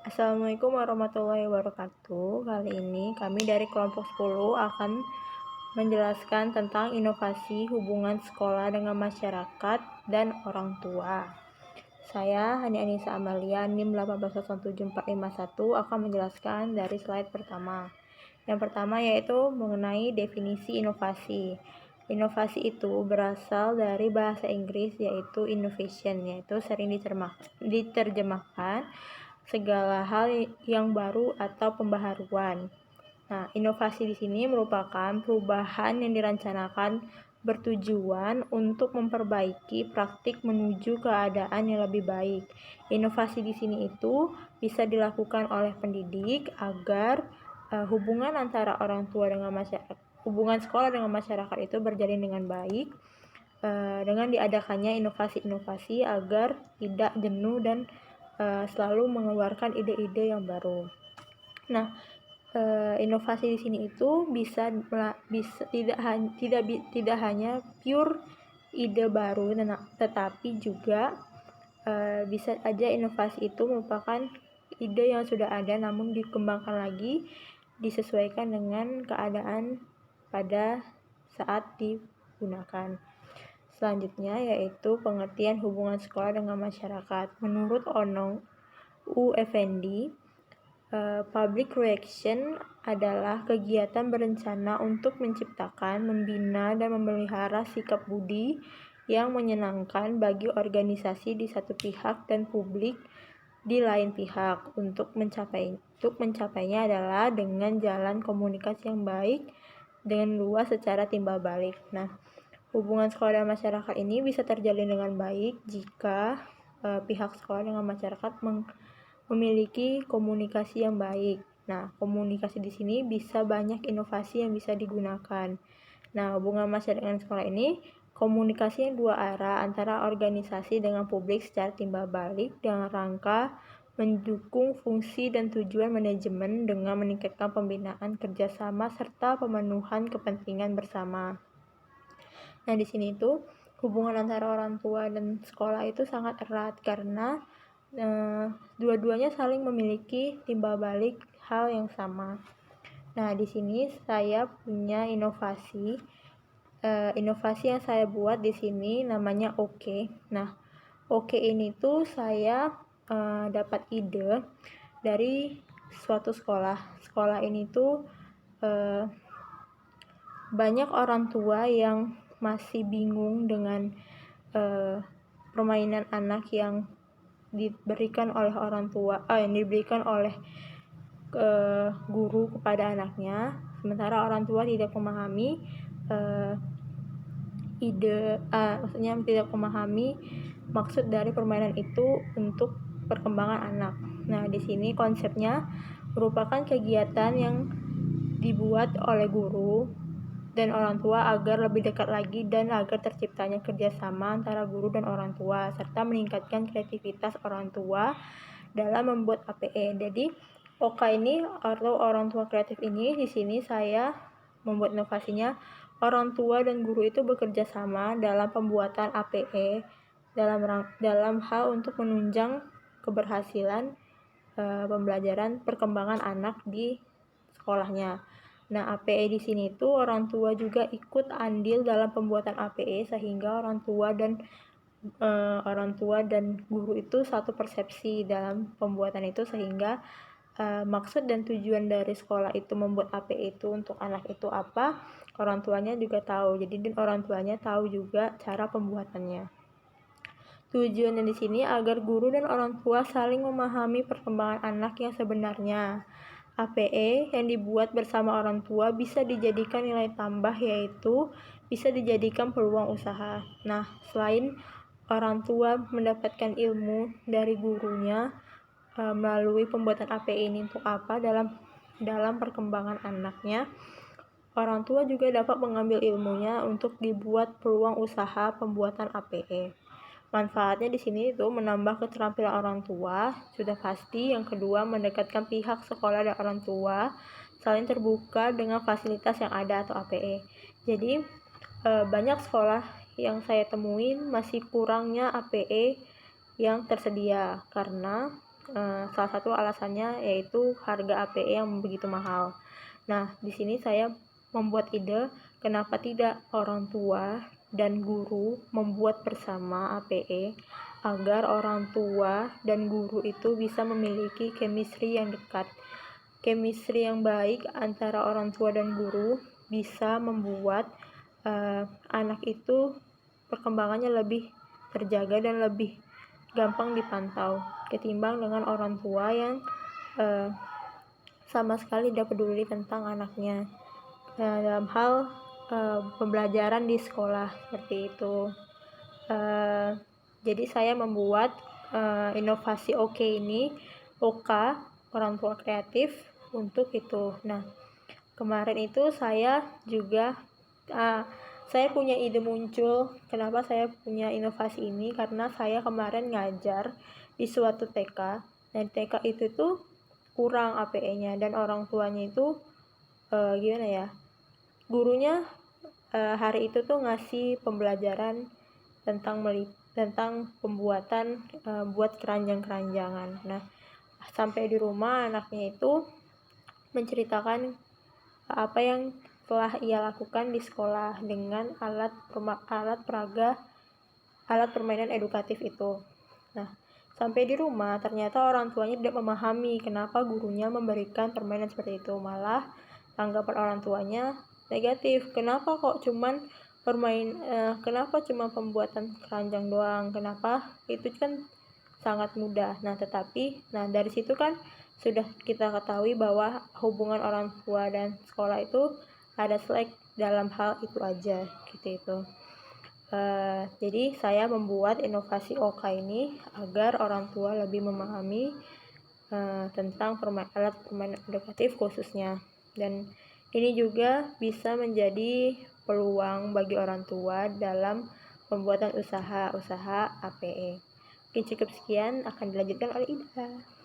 Assalamualaikum warahmatullahi wabarakatuh. Kali ini kami dari kelompok 10 akan menjelaskan tentang inovasi hubungan sekolah dengan masyarakat dan orang tua. Saya Hani Anissa Amalia, NIM 1807451 akan menjelaskan dari slide pertama. Yang pertama yaitu mengenai definisi inovasi. Inovasi itu berasal dari bahasa Inggris yaitu innovation, yaitu sering diterjemahkan segala hal yang baru atau pembaharuan. Nah, inovasi di sini merupakan perubahan yang direncanakan bertujuan untuk memperbaiki praktik menuju keadaan yang lebih baik. Inovasi di sini itu bisa dilakukan oleh pendidik agar hubungan antara orang tua dengan masyarakat, hubungan sekolah dengan masyarakat itu berjalan dengan baik dengan diadakannya inovasi-inovasi agar tidak jenuh dan selalu mengeluarkan ide-ide yang baru. Nah, inovasi di sini itu bisa tidak hanya pure ide baru, tetapi juga bisa aja inovasi itu merupakan ide yang sudah ada namun dikembangkan lagi, disesuaikan dengan keadaan pada saat digunakan. Selanjutnya yaitu pengertian hubungan sekolah dengan masyarakat. Menurut Onong U. Effendi, public reaction adalah kegiatan berencana untuk menciptakan, membina, dan memelihara sikap budi yang menyenangkan bagi organisasi di satu pihak dan publik di lain pihak. Untuk mencapainya adalah dengan jalan komunikasi yang baik dengan luas secara timbal balik. Nah, hubungan sekolah dan masyarakat ini bisa terjalin dengan baik jika pihak sekolah dengan masyarakat memiliki komunikasi yang baik. Nah, komunikasi di sini bisa banyak inovasi yang bisa digunakan. Nah, hubungan masyarakat dengan sekolah ini komunikasi yang dua arah antara organisasi dengan publik secara timbal balik dengan rangka mendukung fungsi dan tujuan manajemen dengan meningkatkan pembinaan kerjasama serta pemenuhan kepentingan bersama. Nah, di sini itu hubungan antara orang tua dan sekolah itu sangat erat karena dua-duanya saling memiliki timbal balik hal yang sama. Nah, di sini saya punya inovasi yang saya buat di sini namanya Oke. Nah, Oke ini tuh saya dapat ide dari suatu sekolah. Sekolah ini tuh banyak orang tua yang masih bingung dengan permainan anak yang diberikan oleh orang tua, yang diberikan oleh guru kepada anaknya, sementara orang tua tidak memahami maksudnya tidak memahami maksud dari permainan itu untuk perkembangan anak. Nah, di sini konsepnya merupakan kegiatan yang dibuat oleh guru dan orang tua agar lebih dekat lagi dan agar terciptanya kerjasama antara guru dan orang tua serta meningkatkan kreativitas orang tua dalam membuat APE. Jadi OKA ini atau orang tua kreatif ini di sini saya membuat inovasinya orang tua dan guru itu bekerja sama dalam pembuatan APE dalam hal untuk menunjang keberhasilan pembelajaran perkembangan anak di sekolahnya. Nah, APE di sini itu orang tua juga ikut andil dalam pembuatan APE sehingga orang tua dan guru itu satu persepsi dalam pembuatan itu sehingga maksud dan tujuan dari sekolah itu membuat APE itu untuk anak itu apa, orang tuanya juga tahu. Jadi orang tuanya tahu juga cara pembuatannya. Tujuannya di sini agar guru dan orang tua saling memahami perkembangan anak yang sebenarnya. APE yang dibuat bersama orang tua bisa dijadikan nilai tambah, yaitu bisa dijadikan peluang usaha. Nah, selain orang tua mendapatkan ilmu dari gurunya melalui pembuatan APE ini untuk apa dalam perkembangan anaknya, orang tua juga dapat mengambil ilmunya untuk dibuat peluang usaha pembuatan APE. Manfaatnya di sini itu menambah keterampilan orang tua, sudah pasti. Yang kedua, mendekatkan pihak sekolah dan orang tua, saling terbuka dengan fasilitas yang ada atau APE. Jadi banyak sekolah yang saya temuin masih kurangnya APE yang tersedia karena Salah satu alasannya yaitu harga APE yang begitu mahal. Nah, di sini saya membuat ide kenapa tidak orang tua dan guru membuat bersama APE agar orang tua dan guru itu bisa memiliki chemistry yang dekat. Chemistry yang baik antara orang tua dan guru bisa membuat anak itu perkembangannya lebih terjaga dan lebih gampang dipantau ketimbang dengan orang tua yang sama sekali tidak peduli tentang anaknya dalam hal pembelajaran di sekolah seperti itu. Jadi saya membuat inovasi ini OK, orang tua kreatif, untuk itu. Nah, kemarin itu saya juga saya punya ide muncul kenapa saya punya inovasi ini, karena saya kemarin ngajar di suatu TK, dan TK itu tuh kurang APE-nya, dan orang tuanya itu gimana ya, gurunya hari itu tuh ngasih pembelajaran tentang pembuatan buat keranjang-keranjangan. Nah, sampai di rumah anaknya itu menceritakan apa yang telah ia lakukan di sekolah dengan alat permainan edukatif itu. Nah, sampai di rumah ternyata orang tuanya tidak memahami kenapa gurunya memberikan permainan seperti itu. Malah tanggapan orang tuanya negatif. Kenapa kok cuman kenapa cuma pembuatan keranjang doang? Kenapa itu kan sangat mudah. Nah, dari situ kan sudah kita ketahui bahwa hubungan orang tua dan sekolah itu ada selek dalam hal itu aja gitu itu. Jadi saya membuat inovasi OK ini agar orang tua lebih memahami tentang alat permainan edukatif khususnya, dan ini juga bisa menjadi peluang bagi orang tua dalam pembuatan usaha APE. Mungkin cukup sekian, akan dilanjutkan oleh Ida.